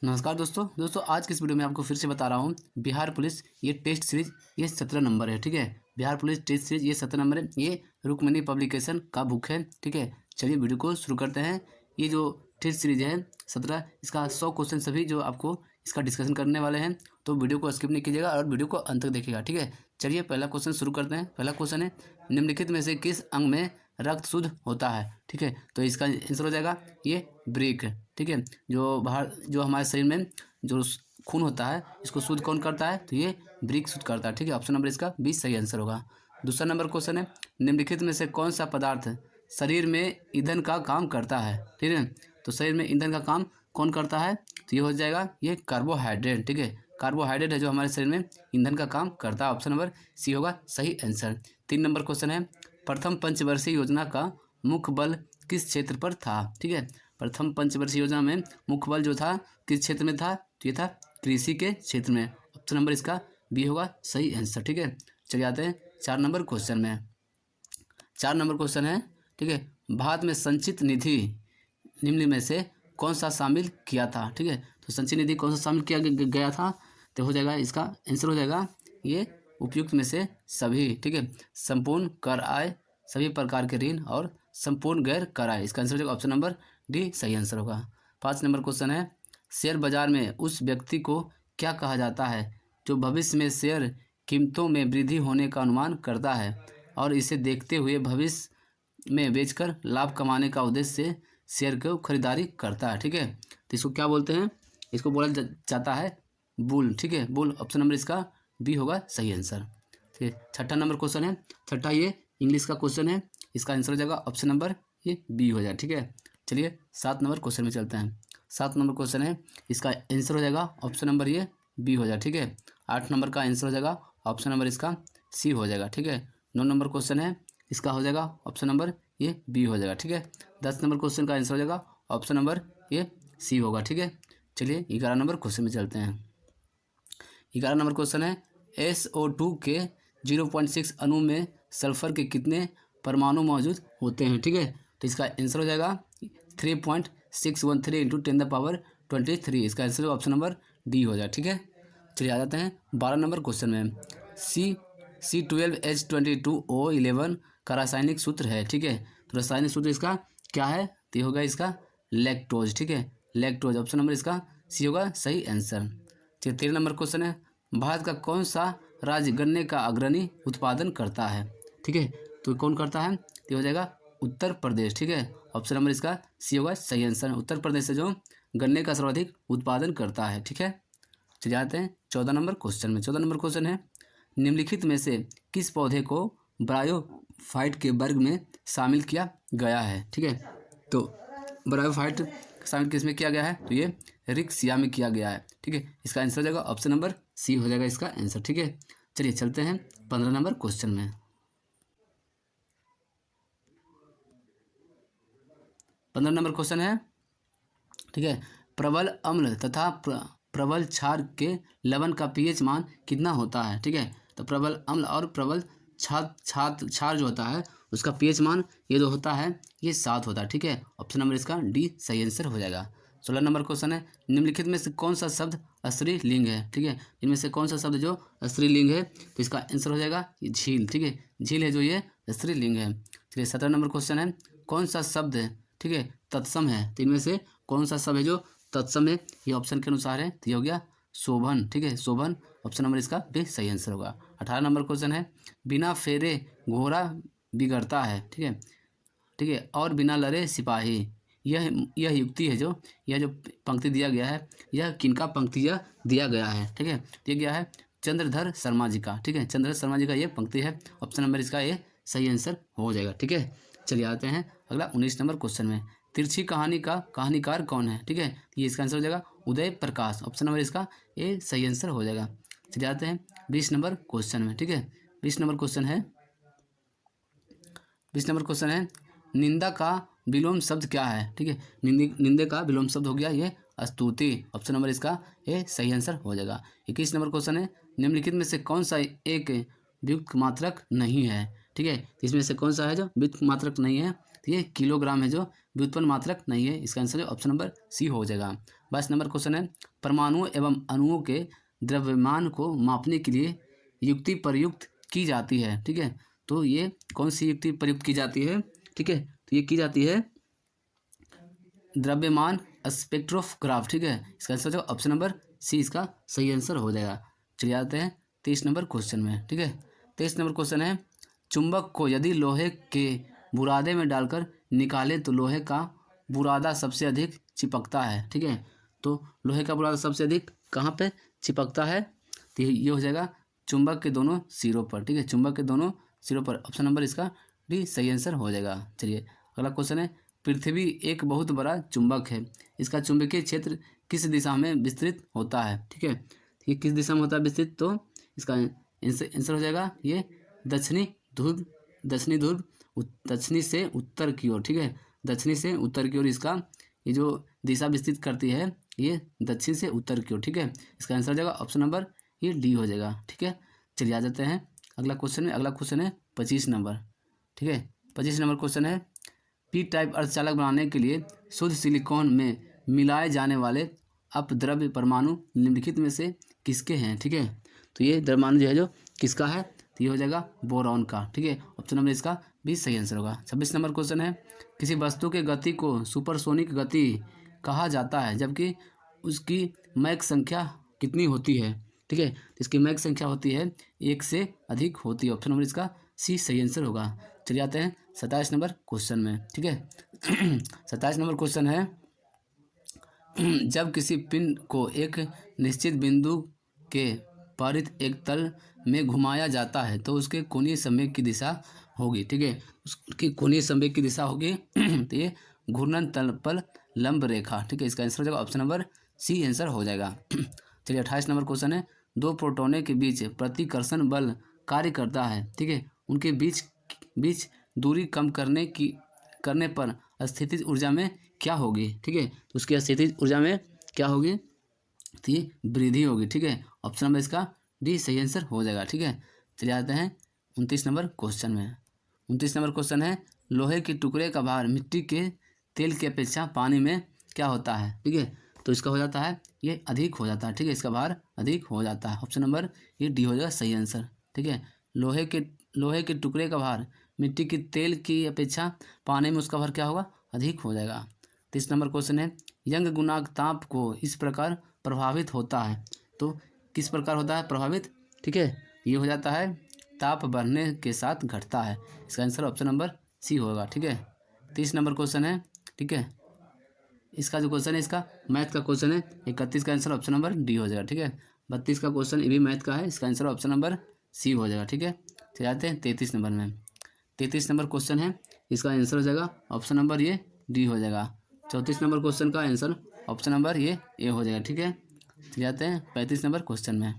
नमस्कार दोस्तों आज की इस वीडियो में आपको फिर से बता रहा हूँ बिहार पुलिस ये टेस्ट सीरीज ये 17 नंबर है। ठीक है, बिहार पुलिस टेस्ट सीरीज ये 17 नंबर है। ये रुक्मिणी पब्लिकेशन का बुक है। ठीक है, चलिए वीडियो को शुरू करते हैं। ये जो टेस्ट सीरीज है 17, इसका 100 क्वेश्चन सभी जो आपको इसका डिस्कशन करने वाले हैं, तो वीडियो को स्किप नहीं कीजिएगा और वीडियो को अंत तक देखिएगा। ठीक है, चलिए पहला क्वेश्चन शुरू करते हैं। पहला क्वेश्चन है, निम्नलिखित में से किस अंग में रक्त शुद्ध होता है? ठीक है, तो इसका आंसर हो जाएगा ये ब्रेक। ठीक है, जो हमारे शरीर में जो खून होता है इसको शुद्ध कौन करता है? तो ये ब्रेक शुद्ध करता है। ठीक है, ऑप्शन नंबर इसका 20 सही आंसर होगा। दूसरा नंबर क्वेश्चन है, निम्नलिखित में से कौन सा पदार्थ शरीर में ईंधन का काम करता है? ठीक है, तो शरीर में ईंधन का काम कौन करता है? तो ये हो जाएगा ये कार्बोहाइड्रेट। ठीक है, कार्बोहाइड्रेट है जो हमारे शरीर में ईंधन का काम करता है। ऑप्शन नंबर सी होगा सही आंसर। 3 नंबर क्वेश्चन है, प्रथम पंचवर्षीय योजना का मुख्य बल किस क्षेत्र पर था? ठीक है, प्रथम पंचवर्षीय योजना में मुख्य बल जो था किस क्षेत्र में था? तो ये था कृषि के क्षेत्र में। ऑप्शन नंबर इसका बी होगा सही आंसर। ठीक है, चलिए आते हैं 4 नंबर क्वेश्चन में। 4 नंबर क्वेश्चन है, ठीक है, भारत में संचित निधि निम्न में से कौन सा शामिल किया था? ठीक है, तो संचित निधि कौन सा शामिल किया गया था? तो हो जाएगा इसका आंसर हो जाएगा ये उपयुक्त में से सभी। ठीक है, संपूर्ण कर आय, सभी प्रकार के ऋण और संपूर्ण गैर कर आय। इसका आंसर हो जाएगा ऑप्शन नंबर डी सही आंसर होगा। 5 नंबर क्वेश्चन है, शेयर बाजार में उस व्यक्ति को क्या कहा जाता है जो भविष्य में शेयर कीमतों में वृद्धि होने का अनुमान करता है और इसे देखते हुए भविष्य में बेचकर लाभ कमाने का उद्देश्य से शेयर को खरीदारी करता है? ठीक है, तो इसको क्या बोलते हैं? इसको बोला जाता है बुल। ठीक है, बुल। ऑप्शन नंबर इसका बी होगा सही आंसर। ठीक है, 6ठा नंबर क्वेश्चन है, 6ठा ये इंग्लिश का क्वेश्चन है। इसका आंसर हो जाएगा ऑप्शन नंबर ये बी हो जाए। ठीक है, चलिए 7 नंबर क्वेश्चन में चलते हैं। 7 नंबर क्वेश्चन है, इसका आंसर हो जाएगा ऑप्शन नंबर ये बी हो जाए। ठीक है, 8 नंबर का आंसर हो जाएगा ऑप्शन नंबर इसका सी हो जाएगा। ठीक है, 9 नंबर क्वेश्चन है, इसका हो जाएगा ऑप्शन नंबर ये बी हो जाएगा। ठीक है, 10 नंबर क्वेश्चन का आंसर हो जाएगा ऑप्शन नंबर ये सी होगा। ठीक है, चलिए 11 नंबर क्वेश्चन में चलते हैं। 11 नंबर क्वेश्चन है, SO2 के 0.6 अणु में सल्फर के कितने परमाणु मौजूद होते हैं? ठीक है, तो इसका आंसर हो जाएगा 3.613 इंटू 10⁻23। इसका आंसर ऑप्शन नंबर डी हो जाए। ठीक है, चलिए आ जाते हैं 12 नंबर क्वेश्चन में। C12H22O11 का रासायनिक सूत्र है। ठीक है, तो रासायनिक सूत्र इसका क्या है? तो ये होगा इसका लैक्टोज। ठीक है, लैक्टोज। ऑप्शन नंबर इसका सी होगा सही आंसर। चलिए 13 नंबर क्वेश्चन है, भारत का कौन सा राज्य गन्ने का अग्रणी उत्पादन करता है? ठीक है, तो कौन करता है? तो हो जाएगा उत्तर प्रदेश। ठीक है, ऑप्शन नंबर इसका सी होगा सही आंसर। उत्तर प्रदेश से जो गन्ने का सर्वाधिक उत्पादन करता है। ठीक है, चलिए आते हैं 14 नंबर क्वेश्चन में। 14 नंबर क्वेश्चन है, निम्नलिखित में से किस पौधे को ब्रायोफाइट के वर्ग में शामिल किया गया है? ठीक है, तो ब्रायोफाइट शामिल किस में किया गया है? तो ये रिक्सिया में किया गया है। ठीक है, इसका आंसर हो जाएगा ऑप्शन नंबर सी हो जाएगा इसका आंसर। ठीक है, चलिए चलते हैं 15 नंबर क्वेश्चन में। 15 नंबर क्वेश्चन है, ठीक है, प्रबल अम्ल तथा प्रबल क्षार के लवण का पीएच मान कितना होता है? ठीक है, तो प्रबल अम्ल और प्रबल क्षार जो होता है उसका पीएच मान ये जो होता है ये 7 होता है। ठीक है, ऑप्शन नंबर इसका डी सही आंसर हो जाएगा। 16 नंबर क्वेश्चन है, निम्नलिखित में से कौन सा शब्द स्त्रीलिंग है? ठीक है, इनमें से कौन सा शब्द जो स्त्रीलिंग है? तो इसका आंसर हो जाएगा झील। ठीक है, झील है जो ये स्त्रीलिंग है। चलिए 17 नंबर क्वेश्चन है, कौन सा शब्द है, ठीक है, तत्सम है? तो इनमें से कौन सा शब्द है जो तत्सम है? ये ऑप्शन के अनुसार है, तो ये हो गया शोभन। ठीक है, शोभन। ऑप्शन नंबर इसका भी सही आंसर होगा। 18 नंबर क्वेश्चन है, बिना फेरे घोड़ा बिगड़ता है। ठीक है, ठीक है, और बिना लड़े सिपाही। यह युक्ति है जो यह जो पंक्ति दिया गया है, यह किनका पंक्ति दिया गया है? ठीक है, ये क्या है? चंद्रधर शर्मा जी का। ठीक है, चंद्रधर शर्मा जी का ये पंक्ति है। ऑप्शन नंबर इसका ये सही आंसर हो जाएगा। ठीक है, चलिए आते हैं अगला 19 नंबर क्वेश्चन में। तिरछी कहानी का कहानीकार कौन है? ठीक है, ये इसका आंसर हो जाएगा उदय प्रकाश। ऑप्शन नंबर इसका ये सही आंसर हो जाएगा। चलिए आते हैं 20 नंबर क्वेश्चन में। ठीक है, 20 नंबर क्वेश्चन है, 20 नंबर क्वेश्चन है, निंदा का विलोम शब्द क्या है? ठीक है, निंदे का विलोम शब्द हो गया ये स्तुति। ऑप्शन नंबर इसका ये सही आंसर हो जाएगा। 21 नंबर क्वेश्चन है, निम्नलिखित में से कौन सा एक व्युत्क मात्रक नहीं है? ठीक है, इसमें से कौन सा है जो व्युत्क मात्रक नहीं है? तो ये किलोग्राम है जो व्युत्पन्न मात्रक नहीं है। इसका आंसर ऑप्शन नंबर सी हो जाएगा। 22 नंबर क्वेश्चन है, परमाणुओं एवं अणुओं के द्रव्यमान को मापने के लिए युक्ति प्रयुक्त की जाती है। ठीक है, तो ये कौन सी युक्ति प्रयुक्त की जाती है? ठीक है, तो ये की जाती है द्रव्यमान स्पेक्ट्रोग्राफ। ठीक है, इसका आंसर जो ऑप्शन नंबर सी इसका सही आंसर हो जाएगा। चलिए आते हैं 23 नंबर क्वेश्चन में। ठीक है, 23 नंबर क्वेश्चन है, चुंबक को यदि लोहे के बुरादे में डालकर निकाले तो लोहे का बुरादा सबसे अधिक चिपकता है। ठीक है, तो लोहे का बुरादा सबसे अधिक कहाँ पे चिपकता है? तो ये हो जाएगा चुंबक के दोनों सिरों पर। ठीक है, चुंबक के दोनों सिरों पर। ऑप्शन नंबर इसका डी सही आंसर हो जाएगा। चलिए अगला क्वेश्चन है, पृथ्वी एक बहुत बड़ा चुंबक है, इसका चुंबकीय क्षेत्र किस दिशा में विस्तृत होता है? ठीक है, ये किस दिशा में होता है विस्तृत? तो इसका आंसर हो जाएगा ये दक्षिणी ध्रुव, दक्षिणी से उत्तर की ओर। ठीक है, दक्षिणी से उत्तर की ओर इसका ये जो दिशा विस्तृत करती है ये दक्षिण से उत्तर की ओर। ठीक है, इसका आंसर हो जाएगा ऑप्शन नंबर ये डी हो जाएगा। ठीक है, चलिए आ जाते हैं अगला क्वेश्चन में। अगला क्वेश्चन है 25 नंबर। ठीक है, 25 नंबर क्वेश्चन है, पी टाइप अर्धचालक बनाने के लिए शुद्ध सिलिकॉन में मिलाए जाने वाले अपद्रव्य परमाणु निम्नलिखित में से किसके हैं? ठीक है, तो ये परमाणु जो है जो किसका है? तो ये हो जाएगा बोरॉन का। ठीक है, ऑप्शन नंबर इसका भी सही आंसर होगा। 26 नंबर क्वेश्चन है, किसी वस्तु के गति को सुपरसोनिक गति कहा जाता है जबकि उसकी मैक संख्या कितनी होती है? ठीक है, तो इसकी मैक संख्या होती है 1 से अधिक होती है। ऑप्शन नंबर इसका सी सही आंसर होगा। चलिए आते हैं 27 नंबर क्वेश्चन में। ठीक है, 27 नंबर क्वेश्चन है, जब किसी पिंड को एक निश्चित बिंदु के परित एक तल में घुमाया जाता है तो उसके कोणीय संवेग की दिशा होगी। ठीक है, उसकी कोणीय संवेग की दिशा होगी तो ये घूर्णन तल पर लंब रेखा। ठीक है, इसका आंसर हो जाएगा ऑप्शन नंबर सी आंसर हो जाएगा। चलिए 28 नंबर क्वेश्चन है, दो प्रोटोनों के बीच प्रतिकर्षण बल कार्य करता है। ठीक है, उनके बीच दूरी कम करने पर स्थितिज ऊर्जा में क्या होगी? ठीक है, तो उसकी स्थितिज ऊर्जा में क्या होगी? तो ये वृद्धि होगी। ठीक है, ऑप्शन नंबर इसका डी सही आंसर हो जाएगा। ठीक है, चलिए आते हैं 29 नंबर क्वेश्चन में। 29 नंबर क्वेश्चन है, लोहे के टुकड़े का भार मिट्टी के तेल की अपेक्षा पानी में क्या होता है? ठीक है, तो इसका हो जाता है ये अधिक हो जाता है। ठीक है, इसका भार अधिक हो जाता है। ऑप्शन नंबर ये डी हो जाएगा सही आंसर। ठीक है, लोहे के टुकड़े का भार मिट्टी के तेल की अपेक्षा पानी में उसका भार क्या होगा? अधिक हो जाएगा। 30 नंबर क्वेश्चन है, यंग गुणांक ताप को इस प्रकार प्रभावित होता है, तो किस प्रकार होता है प्रभावित? ठीक है, ये हो जाता है ताप बढ़ने के साथ घटता है। इसका आंसर ऑप्शन नंबर सी होगा। ठीक है, 30 नंबर क्वेश्चन है। ठीक है, इसका जो क्वेश्चन है इसका मैथ का क्वेश्चन है। 31 का आंसर ऑप्शन नंबर डी हो जाएगा। ठीक है, 32 का क्वेश्चन ये भी मैथ का है, इसका आंसर ऑप्शन नंबर सी हो जाएगा। ठीक है, चले जाते हैं 33 नंबर में। 33 नंबर क्वेश्चन है, इसका आंसर हो जाएगा ऑप्शन नंबर ये डी हो जाएगा। 34 नंबर क्वेश्चन का आंसर ऑप्शन नंबर ये ए हो जाएगा। ठीक है, चले जाते हैं 35 नंबर क्वेश्चन में।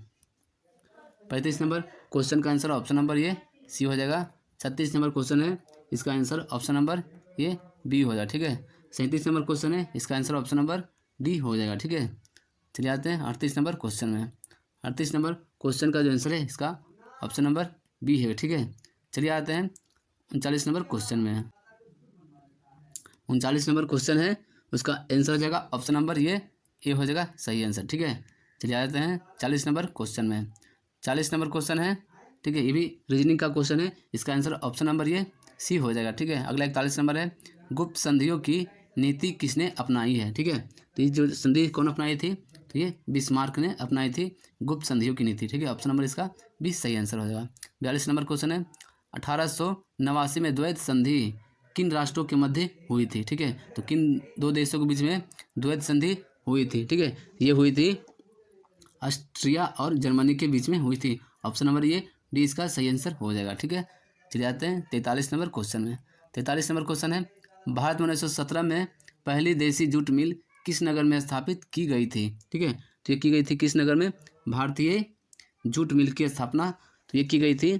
35 नंबर क्वेश्चन का आंसर ऑप्शन नंबर ये सी हो जाएगा। 36 नंबर क्वेश्चन है, इसका आंसर ऑप्शन नंबर ये बी हो जाएगा। ठीक है, 37 नंबर क्वेश्चन है, इसका आंसर ऑप्शन नंबर डी हो जाएगा। ठीक है, चलिए आते हैं 38 नंबर क्वेश्चन में। 38 नंबर क्वेश्चन का जो आंसर है इसका ऑप्शन नंबर बी है। ठीक है, चलिए आते हैं 39 नंबर क्वेश्चन में। 39 नंबर क्वेश्चन है, उसका आंसर हो जाएगा ऑप्शन नंबर ये ए हो जाएगा सही आंसर। ठीक है, चलिए आते हैं 40 नंबर क्वेश्चन में। 40 नंबर क्वेश्चन है। ठीक है, ये भी रीजनिंग का क्वेश्चन है, इसका आंसर ऑप्शन नंबर ये सी हो जाएगा। ठीक है, अगला 41 नंबर है, गुप्त संधियों की नीति किसने अपनाई है? ठीक है, तो ये जो संधि कौन अपनाई थी? तो ये बिस्मार्क ने अपनाई थी गुप्त संधियों की नीति। ठीक है, ऑप्शन नंबर इसका भी सही आंसर हो जाएगा। 42 नंबर क्वेश्चन है, 1889 में द्वैत संधि किन राष्ट्रों के मध्य हुई थी? ठीक है, तो किन दो देशों के बीच में द्वैत संधि हुई थी? ठीक है, ये हुई थी ऑस्ट्रिया और जर्मनी के बीच में हुई थी। ऑप्शन नंबर ये डी इसका सही आंसर हो जाएगा। ठीक है, चले जाते हैं 43 नंबर क्वेश्चन में। 43 नंबर क्वेश्चन है, भारत में 1917 में पहली देसी जूट मिल किस नगर में स्थापित की गई थी? ठीक है, तो ये की गई थी किस नगर में? भारतीय जूट मिल की स्थापना तो ये की गई थी,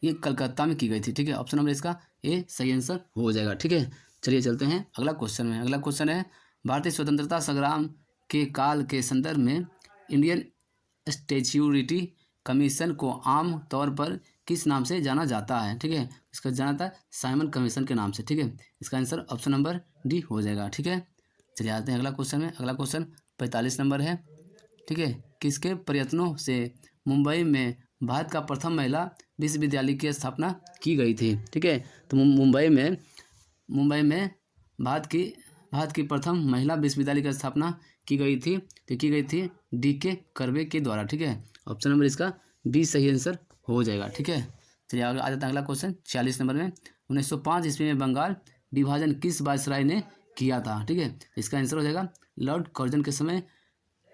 ये कलकत्ता में की गई थी। ठीक है, ऑप्शन नंबर इसका ए सही आंसर हो जाएगा। ठीक है, चलिए चलते हैं अगला क्वेश्चन में। अगला क्वेश्चन है, भारतीय स्वतंत्रता संग्राम के काल के संदर्भ में इंडियन स्टैच्यूटरी कमीशन को आम तौर पर किस नाम से जाना जाता है, ठीक है। इसका जाना जाता है साइमन कमीशन के नाम से, ठीक है। इसका आंसर ऑप्शन नंबर डी हो जाएगा, ठीक है। चलिए आते हैं अगला क्वेश्चन में। अगला क्वेश्चन 45 नंबर है, ठीक है। किसके प्रयत्नों से मुंबई में भारत का प्रथम महिला विश्वविद्यालय की स्थापना की गई थी, ठीक है। तो मुंबई में भारत की प्रथम महिला विश्वविद्यालय की स्थापना की गई थी, तो की गई थी D.K. कर्वे के द्वारा, ठीक है। ऑप्शन नंबर इसका बी सही आंसर हो जाएगा, ठीक है। चलिए आगे आ जाता है अगला क्वेश्चन 46 नंबर में। 1905 ईस्वी में बंगाल विभाजन किस वायसराय ने किया था, ठीक है। इसका आंसर हो जाएगा लॉर्ड कर्जन के समय।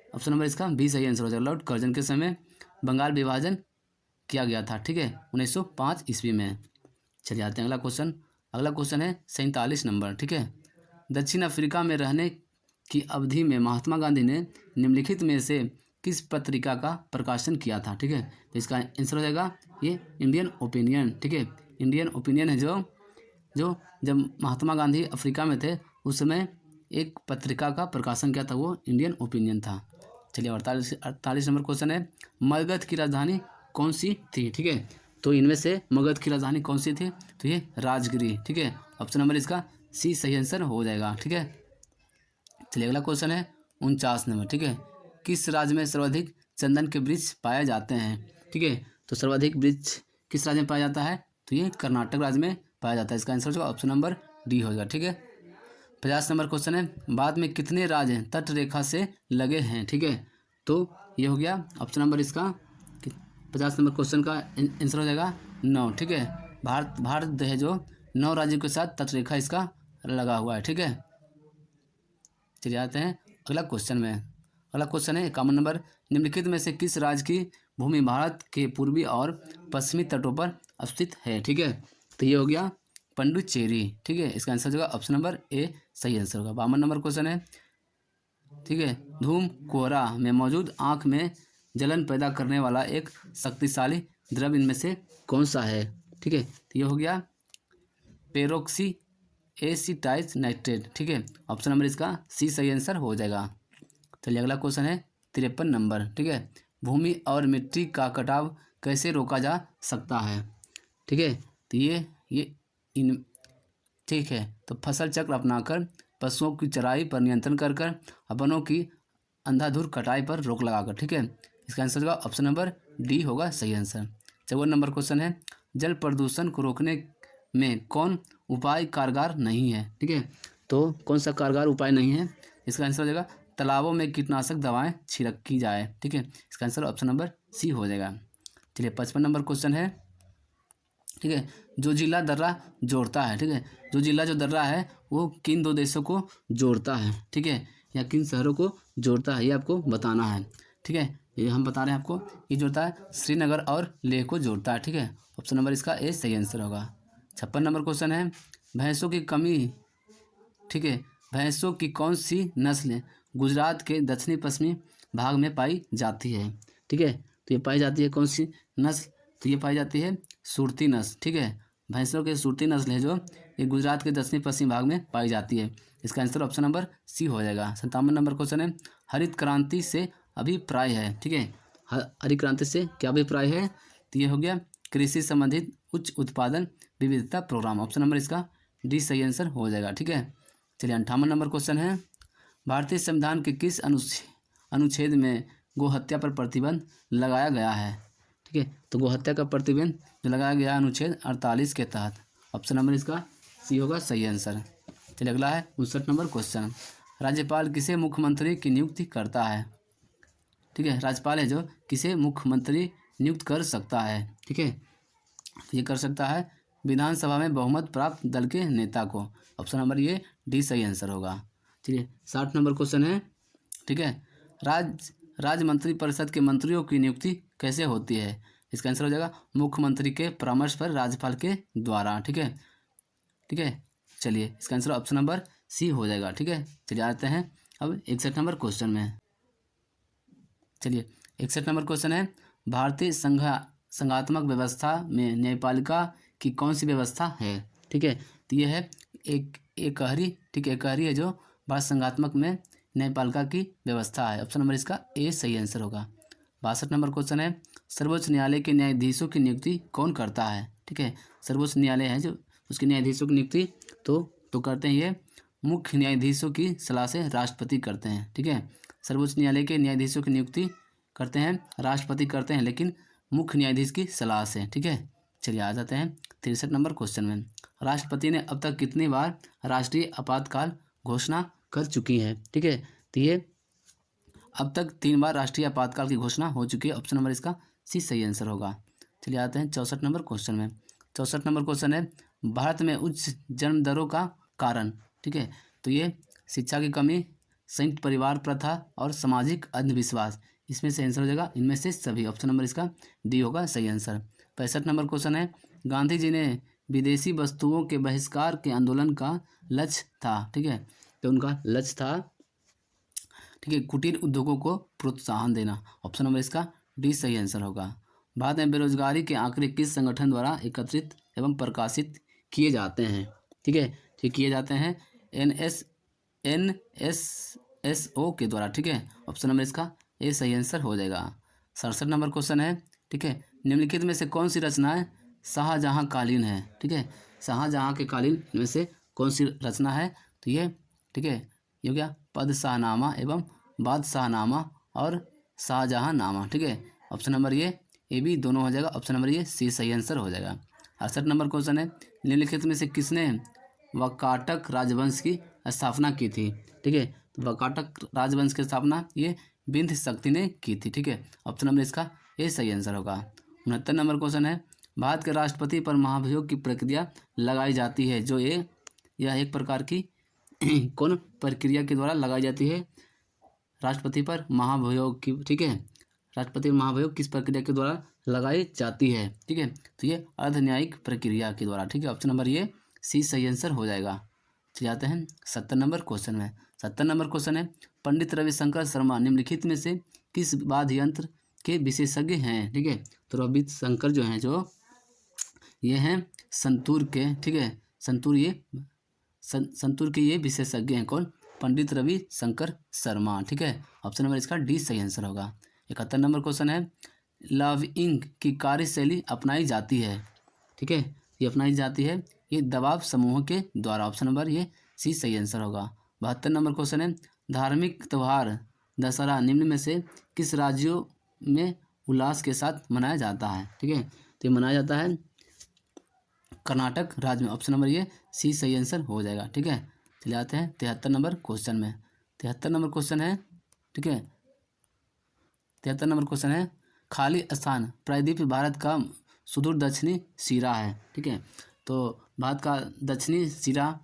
ऑप्शन नंबर इसका बी सही आंसर हो जाएगा। लॉर्ड कर्जन के समय बंगाल विभाजन किया गया था, ठीक है, 1905 ईस्वी में। चलिए आते हैं अगला क्वेश्चन। अगला क्वेश्चन है 47 नंबर, ठीक है। दक्षिण अफ्रीका में रहने की अवधि में महात्मा गांधी ने निम्नलिखित में से किस पत्रिका का प्रकाशन किया था, ठीक है। तो इसका आंसर हो जाएगा ये इंडियन ओपिनियन, ठीक है। इंडियन ओपिनियन है जो जब महात्मा गांधी अफ्रीका में थे उस समय एक पत्रिका का प्रकाशन किया था, वो इंडियन ओपिनियन था। चलिए 48 नंबर क्वेश्चन है, मगध की राजधानी कौन सी थी, ठीक है। तो इनमें से मगध की राजधानी कौन सी थी, तो ये राजगिरी, ठीक है। ऑप्शन नंबर इसका सी सही आंसर हो जाएगा, ठीक है। चलिए अगला क्वेश्चन है 49 नंबर, ठीक है। किस राज्य में सर्वाधिक चंदन के वृक्ष पाए जाते हैं, ठीक है। तो सर्वाधिक वृक्ष किस राज्य में पाया जाता है, तो ये कर्नाटक राज्य में पाया जाता है। इसका आंसर जो ऑप्शन नंबर डी होगा, ठीक है। 50 नंबर क्वेश्चन है, भारत में कितने राज्य तट रेखा से लगे हैं, ठीक है। तो ये हो गया ऑप्शन नंबर इसका 50 नंबर क्वेश्चन का आंसर हो जाएगा 9, ठीक है। भारत है जो 9 राज्यों के साथ तट रेखा इसका लगा हुआ है, ठीक है। चलिए आते हैं अगला क्वेश्चन में। अगला क्वेश्चन है 51 नंबर, निम्नलिखित में से किस राज्य की भूमि भारत के पूर्वी और पश्चिमी तटों पर स्थित है, ठीक है। तो ये हो गया पंडुचेरी, ठीक है। इसका आंसर होगा ऑप्शन नंबर ए सही आंसर होगा। 52 नंबर क्वेश्चन है, ठीक है। धूम कोहरा में मौजूद आँख में जलन पैदा करने वाला एक शक्तिशाली द्रव्य इनमें से कौन सा है, ठीक है। तो ये हो गया पेरोक्सी एसिटाइल नाइट्रेट, ठीक है। ऑप्शन नंबर इसका सी सही आंसर हो जाएगा। चलिए अगला क्वेश्चन है 53 नंबर, ठीक है। भूमि और मिट्टी का कटाव कैसे रोका जा सकता है, ठीक है। तो ये इन ठीक है, तो फसल चक्र अपनाकर, पशुओं की चराई पर नियंत्रण कर वनों की अंधाधुंध कटाई पर रोक लगाकर, ठीक है। इसका आंसर होगा ऑप्शन नंबर डी होगा सही आंसर। 54 नंबर क्वेश्चन है, जल प्रदूषण को रोकने में कौन उपाय कारगर नहीं है, ठीक है। तो कौन सा कारगर उपाय नहीं है, इसका आंसर हो जाएगा तालाबों में कीटनाशक दवाएं छिड़क की जाए, ठीक है। इसका आंसर ऑप्शन नंबर सी हो जाएगा। चलिए 55 नंबर क्वेश्चन है, ठीक है। जो जिला दर्रा जोड़ता है, ठीक है। जो जिला जो दर्रा है वो किन 2 देशों को जोड़ता है, ठीक है, या किन शहरों को जोड़ता है, ये आपको बताना है, ठीक है। ये हम बता रहे हैं आपको, ये जोड़ता है श्रीनगर और लेह को जोड़ता है, ठीक है। ऑप्शन नंबर इसका ए सही आंसर होगा। 56 नंबर क्वेश्चन है, भैंसों की कमी, ठीक है। भैंसों की कौन सी नस्ल गुजरात के दक्षिणी पश्चिमी भाग में पाई जाती है, ठीक है। तो ये पाई जाती है कौन सी नस्ल, तो ये पाई जाती है सुरती नस्ल, ठीक है। भैंसों के सुरती नस्ल है जो ये गुजरात के दक्षिणी पश्चिमी भाग में पाई जाती है। इसका आंसर ऑप्शन नंबर सी हो जाएगा। 57 नंबर क्वेश्चन है, हरित क्रांति से अभिप्राय है, ठीक है। हरित क्रांति से क्या अभिप्राय है, तो ये हो गया कृषि संबंधित उच्च उत्पादन विविधता प्रोग्राम। ऑप्शन नंबर इसका डी सही आंसर हो जाएगा, ठीक है। चलिए 58 नंबर क्वेश्चन है, भारतीय संविधान के किस अनुच्छेद में गोहत्या पर प्रतिबंध लगाया गया है, ठीक है। तो गोहत्या का प्रतिबंध जो लगाया गया अनुच्छेद 48 के तहत। ऑप्शन नंबर इसका सी होगा सही आंसर। चलिए अगला है 59 नंबर क्वेश्चन, राज्यपाल किसे मुख्यमंत्री की नियुक्ति करता है, ठीक है। राज्यपाल है जो किसे मुख्यमंत्री नियुक्त कर सकता है, ठीक है। ये कर सकता है विधानसभा में बहुमत प्राप्त दल के नेता को। ऑप्शन नंबर ये डी सही आंसर होगा। चलिए 60 नंबर क्वेश्चन है, ठीक है। राज्य मंत्री परिषद के मंत्रियों की नियुक्ति कैसे होती है, इसका आंसर हो जाएगा मुख्यमंत्री के परामर्श पर राज्यपाल के द्वारा, ठीक है, ठीक है। चलिए इसका आंसर ऑप्शन नंबर सी हो जाएगा, ठीक है। चलिए आते हैं अब 61 नंबर क्वेश्चन में। चलिए 61 नंबर क्वेश्चन है, भारतीय संघात्मक व्यवस्था में न्यायपालिका की कौन सी व्यवस्था है, ठीक है। तो ये है एकहरी, ठीक है। एकहरी है जो भारत संघात्मक में न्यायपालिका की व्यवस्था है। ऑप्शन नंबर इसका ए सही आंसर होगा। 62 नंबर क्वेश्चन है, सर्वोच्च न्यायालय के न्यायाधीशों की नियुक्ति कौन करता है? ठीक है, सर्वोच्च न्यायालय है जो, उसके न्यायाधीशों की नियुक्ति तो करते हैं ये मुख्य न्यायाधीशों की सलाह से राष्ट्रपति करते हैं। ठीक है, सर्वोच्च न्यायालय के न्यायाधीशों की नियुक्ति करते हैं राष्ट्रपति करते हैं, लेकिन मुख्य न्यायाधीश की सलाह से। ठीक है, चलिए आ जाते हैं 63 नंबर क्वेश्चन में। राष्ट्रपति ने अब तक कितनी बार राष्ट्रीय आपातकाल घोषणा कर चुकी है? ठीक है, तो ये अब तक 3 बार राष्ट्रीय आपातकाल की घोषणा हो चुकी है। ऑप्शन नंबर इसका सी सही आंसर होगा। चलिए आते हैं 64 नंबर क्वेश्चन में। 64 नंबर क्वेश्चन है, भारत में उच्च जन्म दरों का कारण? ठीक है, तो ये शिक्षा की कमी, संयुक्त परिवार प्रथा और सामाजिक अंधविश्वास, इसमें से आंसर हो जाएगा इनमें से सभी। ऑप्शन नंबर इसका डी होगा सही आंसर। 65 नंबर क्वेश्चन है, गांधी जी ने विदेशी वस्तुओं के बहिष्कार के आंदोलन का लक्ष्य था? ठीक है, तो उनका लक्ष्य था, ठीक है, कुटीर उद्योगों को प्रोत्साहन देना। ऑप्शन नंबर इसका डी सही आंसर होगा। भारत में बेरोजगारी के आंकड़े किस संगठन द्वारा एकत्रित एवं प्रकाशित किए जाते हैं? ठीक है, ठीक किए जाते हैं NSSO के द्वारा। ठीक है, ऑप्शन नंबर इसका ए सही आंसर हो जाएगा। 67 नंबर क्वेश्चन है, ठीक है, निम्नलिखित में से कौन सी रचनाएं शाहजहां कालीन है? ठीक है, शाहजहां के कालीन में से कौन सी रचना है? तो ये, ठीक है, ये हो गया पदशाहनामा एवं बादशाहनामा और शाहजहांनामा। ठीक है, ऑप्शन नंबर ये भी दोनों हो जाएगा। ऑप्शन नंबर ये सी सही आंसर हो जाएगा। 68 नंबर क्वेश्चन है, निम्नलिखित में से किसने वाकाटक राजवंश की स्थापना की थी? ठीक है, तो वाकाटक राजवंश की स्थापना ये बिंद शक्ति ने की थी। ठीक है, ऑप्शन नंबर इसका ये सही आंसर होगा। 69 नंबर क्वेश्चन है, भारत के राष्ट्रपति पर महाभियोग की प्रक्रिया लगाई जाती है जो यह एक प्रकार की कौन प्रक्रिया के द्वारा लगाई जाती है? राष्ट्रपति पर महाभियोग की। ठीक है, राष्ट्रपति पर महाभियोग किस प्रक्रिया के द्वारा लगाई जाती है? ठीक है, तो ये अर्धन्यायिक प्रक्रिया के द्वारा। ठीक है, ऑप्शन नंबर ये सी सही आंसर हो जाएगा। चलिए आते हैं 70 नंबर क्वेश्चन में। 70 नंबर क्वेश्चन है, पंडित रविशंकर शर्मा निम्नलिखित में से किस वाद्य यंत्र के विशेषज्ञ हैं? ठीक है, तो रविशंकर जो हैं, जो ये हैं संतूर के। ठीक है, संतूर के ये विशेषज्ञ हैं कौन? पंडित रविशंकर शर्मा। ठीक है, ऑप्शन नंबर इसका डी सही आंसर होगा। 71 नंबर क्वेश्चन है, लविंग की कार्यशैली अपनाई जाती है? ठीक है, ये अपनाई जाती है ये दबाव समूह के द्वारा। ऑप्शन नंबर ये सी सही आंसर होगा। 72 नंबर क्वेश्चन है, धार्मिक त्यौहार दशहरा निम्न में से किस राज्यों में उल्लास के साथ मनाया जाता है? ठीक है, तो ये मनाया जाता है कर्नाटक राज्य में। ऑप्शन नंबर ये सी सही आंसर हो जाएगा। ठीक है, चले आते हैं 73 नंबर क्वेश्चन में। 73 नंबर क्वेश्चन है, ठीक है, 73 नंबर क्वेश्चन है, खाली स्थान प्रायद्वीप भारत का सुदूर दक्षिणी सिरा है। ठीक है, तो भारत का दक्षिणी सिरा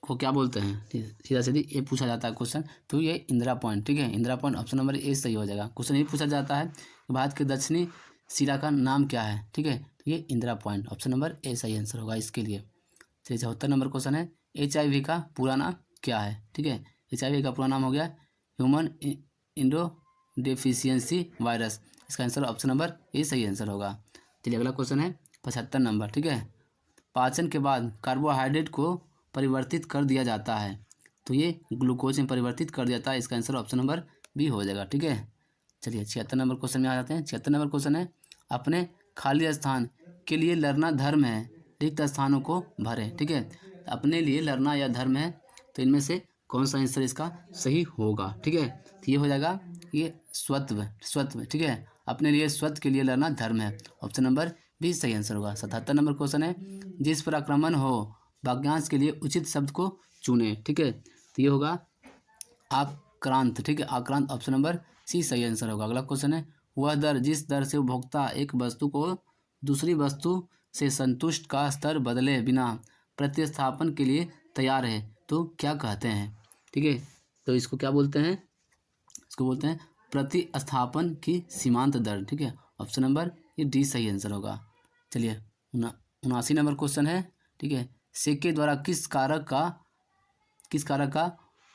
को क्या बोलते हैं? सीधा सीधी ये पूछा जाता है क्वेश्चन, तो ये इंदिरा पॉइंट। ठीक है, Indira point option number A सही हो जाएगा। क्वेश्चन ये पूछा जाता है भारत के दक्षिणी सिरा का नाम क्या है? ठीक है, तो ये Indira point. Option number A सही आंसर होगा इसके लिए। चलिए 74 नंबर क्वेश्चन है, HIV का पूरा नाम क्या है? ठीक है, HIV का पूरा नाम हो गया ह्यूमन इम्यूनोडेफिशिएंसी वायरस। इसका आंसर ऑप्शन नंबर ए सही आंसर होगा। चलिए अगला क्वेश्चन है 75 नंबर। ठीक है, पाचन के बाद कार्बोहाइड्रेट को परिवर्तित कर दिया जाता है, तो ये ग्लूकोज में परिवर्तित कर दिया जाता है। इसका आंसर ऑप्शन नंबर बी हो जाएगा। ठीक है, चलिए 76 नंबर क्वेश्चन में आ जाते हैं। 76 नंबर क्वेश्चन है, अपने खाली स्थान के लिए लड़ना धर्म है, रिक्त स्थानों को भरे। ठीक है, अपने लिए लड़ना या धर्म है, तो इनमें से कौन सा आंसर इसका सही होगा? ठीक है, तो ये हो जाएगा ये स्वत्व। ठीक है, अपने लिए स्वत्व के लिए लड़ना धर्म है। ऑप्शन नंबर बी सही आंसर होगा। 77 नंबर क्वेश्चन है, जिस पर आक्रमण हो वाक्यांश के लिए उचित शब्द को चुने। ठीक है, तो ये होगा आक्रांत। ठीक है, आक्रांत ऑप्शन नंबर सी सही आंसर होगा। अगला क्वेश्चन है, वह दर जिस दर से उपभोक्ता एक वस्तु को दूसरी वस्तु से संतुष्ट का स्तर बदले बिना प्रतिस्थापन के लिए तैयार है, तो क्या कहते हैं? ठीक है, तो इसको क्या बोलते हैं? इसको बोलते हैं प्रतिस्थापन की सीमांत दर। ठीक है, ऑप्शन नंबर ये डी सही आंसर होगा। चलिए 79 नंबर क्वेश्चन है, ठीक है, सेके द्वारा किस कारक का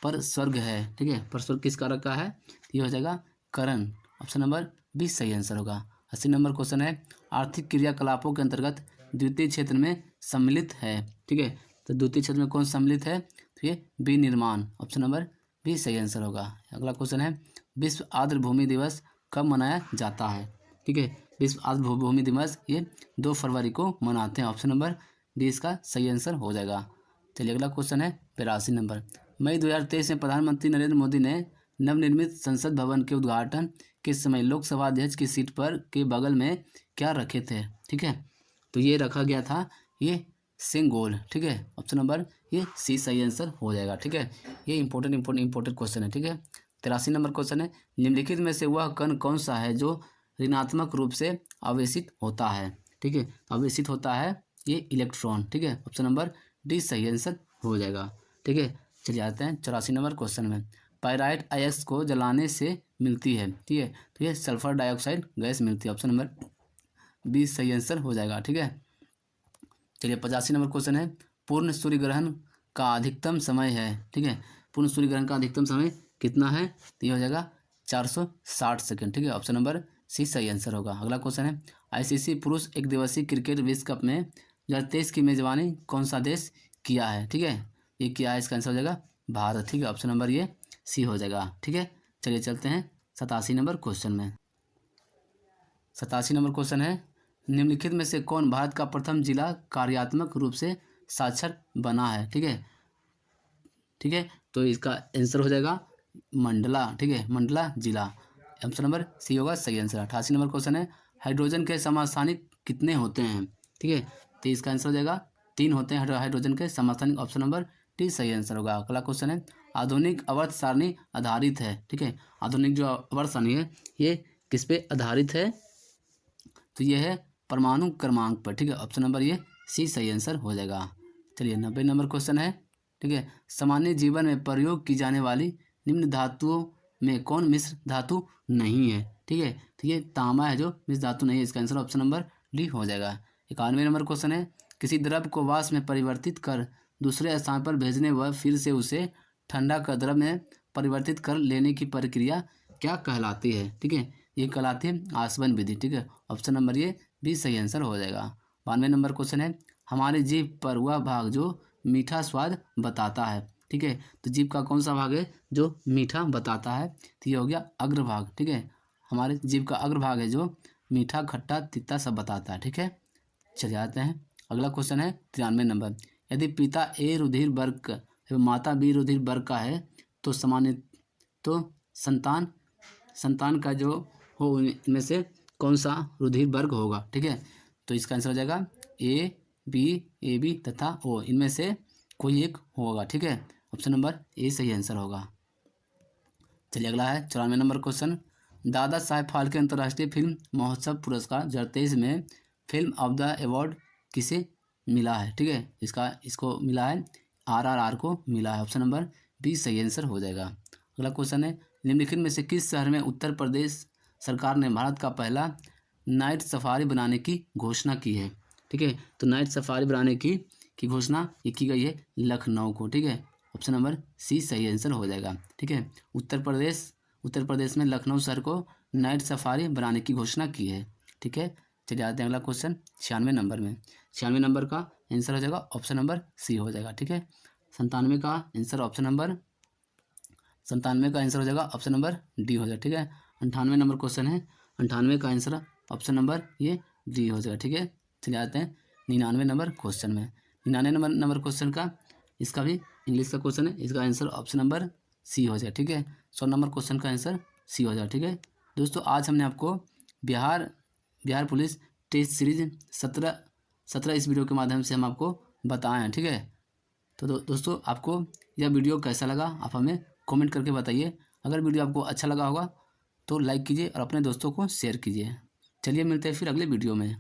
पर स्वर्ग है? ठीक है, पर स्वर्ग किस कारक का है? ये हो जाएगा करण। ऑप्शन नंबर बी सही आंसर होगा। 80 नंबर क्वेश्चन है, आर्थिक क्रियाकलापों के अंतर्गत द्वितीय क्षेत्र में सम्मिलित है। ठीक है, तो द्वितीय क्षेत्र में कौन सम्मिलित है? तो ये विनिर्माण। ऑप्शन नंबर बी सही आंसर होगा। अगला क्वेश्चन है, विश्व आर्द्र भूमि दिवस कब मनाया जाता है? ठीक है, विश्व आर्द्र भूमि दिवस ये 2 फरवरी को मनाते हैं। ऑप्शन नंबर डी इसका सही आंसर हो जाएगा। चलिए अगला क्वेश्चन है 82 नंबर। मई 2023 में प्रधानमंत्री नरेंद्र मोदी ने नवनिर्मित संसद भवन के उद्घाटन के समय लोकसभा अध्यक्ष की सीट पर के बगल में क्या रखे थे? ठीक है, तो ये रखा गया था ये सिंगोल। ठीक है, ऑप्शन नंबर ये सी सही आंसर हो जाएगा। ठीक है, ये इंपॉर्टेंट क्वेश्चन है। ठीक है, 83 नंबर क्वेश्चन है, निम्नलिखित में से वह कण कौन सा है जो ऋणात्मक रूप से आवेशित होता है? ठीक है, आवेशित होता है ये इलेक्ट्रॉन। ठीक है, ऑप्शन नंबर डी सही आंसर हो जाएगा। ठीक है, चलिए आते हैं 84 नंबर क्वेश्चन में। पायराइट अयस्क को जलाने से मिलती है। ठीक है, तो ये सल्फर डाइऑक्साइड गैस मिलती है। ऑप्शन नंबर बी सही आंसर हो जाएगा। ठीक है, चलिए 85 नंबर क्वेश्चन है, पूर्ण सूर्य ग्रहण का अधिकतम समय है। ठीक है, पूर्ण सूर्य ग्रहण का अधिकतम समय कितना है? तो ये हो जाएगा 460 सेकंड। ठीक है, ऑप्शन नंबर सी सही आंसर होगा। अगला क्वेश्चन है, आईसीसी पुरुष एक दिवसीय क्रिकेट विश्व कप में 2023 की मेजबानी कौन सा देश किया है? ठीक है, ये किया है, इसका आंसर हो जाएगा भारत। ठीक है, ऑप्शन नंबर ये सी हो जाएगा। ठीक है, चलिए चलते हैं 87 नंबर क्वेश्चन में। 87 नंबर क्वेश्चन है, निम्नलिखित में से कौन भारत का प्रथम जिला कार्यात्मक रूप से साक्षर बना है? ठीक है, ठीक है, तो इसका आंसर हो जाएगा मंडला। ठीक है, मंडला जिला, ऑप्शन नंबर सी होगा सही आंसर। 88 नंबर क्वेश्चन है, हाइड्रोजन के समस्थानिक कितने होते हैं? ठीक है, तो इसका आंसर हो जाएगा 3 होते हैं हाइड्रोजन के समस्थानिक, ऑप्शन नंबर डी सही आंसर होगा। अगला क्वेश्चन है, आधुनिक आवर्त सारणी आधारित है। ठीक है, आधुनिक जो आवर्त सारणी है ये किस पे आधारित है? तो ये है परमाणु क्रमांक पर। ठीक है, ऑप्शन नंबर ये सी सही आंसर हो जाएगा। चलिए 90 नंबर क्वेश्चन है, ठीक है, सामान्य जीवन में प्रयोग की जाने वाली निम्न धातुओं में कौन मिश्र धातु नहीं है? ठीक है, तो ये तांबा है जो मिश्र धातु नहीं है, इसका आंसर ऑप्शन नंबर डी हो जाएगा। 91 नंबर क्वेश्चन है, किसी द्रव को वाष्प में परिवर्तित कर दूसरे स्थान पर भेजने व फिर से उसे ठंडा कर द्रव में परिवर्तित कर लेने की प्रक्रिया क्या कहलाती है? ठीक है, ये कहलाती है आसवन विधि। ठीक है, ऑप्शन नंबर ये भी सही आंसर हो जाएगा। 92 नंबर क्वेश्चन है, हमारे जीभ पर वह भाग जो मीठा स्वाद बताता है। ठीक है, तो जीभ का कौन सा भाग है जो मीठा बताता है? तो ये हो गया अग्रभाग। ठीक है, हमारे जीभ का अग्रभाग है जो मीठा खट्टा तीता सब बताता है। ठीक है, चले आते हैं अगला क्वेश्चन है 93 नंबर, यदि पिता ए रुधिर वर्ग एवं माता बी रुधिर वर्ग का है तो सामान्य तो संतान का जो हो इनमें से कौन सा रुधिर वर्ग होगा? ठीक है, तो इसका आंसर हो जाएगा ए बी तथा ओ, इनमें से कोई एक होगा। ठीक है, ऑप्शन नंबर ए सही आंसर होगा। चलिए अगला है 94 नंबर क्वेश्चन, दादा साहेब फाल्के अंतर्राष्ट्रीय फिल्म महोत्सव पुरस्कार 2023 में फिल्म ऑफ द अवार्ड किसे मिला है? ठीक है, इसको मिला है RRR को मिला है, ऑप्शन नंबर बी सही आंसर हो जाएगा। अगला क्वेश्चन है, निम्नलिखित में से किस शहर में उत्तर प्रदेश सरकार ने भारत का पहला नाइट सफारी बनाने की घोषणा की है? ठीक है, तो नाइट सफारी बनाने की घोषणा ये की गई है लखनऊ को। ठीक है, ऑप्शन नंबर सी सही आंसर हो जाएगा। ठीक है, उत्तर प्रदेश में लखनऊ शहर को नाइट सफारी बनाने की घोषणा की है। ठीक है, चलिए आते हैं अगला क्वेश्चन 96 नंबर में। 96 नंबर का आंसर हो जाएगा ऑप्शन नंबर सी हो जाएगा। ठीक है, 97 का आंसर ऑप्शन नंबर 97 का आंसर हो जाएगा ऑप्शन नंबर डी हो जाएगा। ठीक है, 98 नंबर क्वेश्चन है, 98 का आंसर ऑप्शन नंबर ये डी हो जाएगा। ठीक है, चलिए आते हैं 99 नंबर क्वेश्चन में। 99 नंबर क्वेश्चन का इसका भी इंग्लिश का क्वेश्चन है, इसका आंसर ऑप्शन नंबर सी हो जाएगा। ठीक है, 100 नंबर क्वेश्चन का आंसर सी हो जाएगा। ठीक है दोस्तों, आज हमने आपको बिहार पुलिस टेस्ट सीरीज 17 इस वीडियो के माध्यम से हम आपको बताए हैं। ठीक है, तो दोस्तों आपको यह वीडियो कैसा लगा आप हमें कमेंट करके बताइए। अगर वीडियो आपको अच्छा लगा होगा तो लाइक कीजिए और अपने दोस्तों को शेयर कीजिए। चलिए मिलते हैं फिर अगले वीडियो में।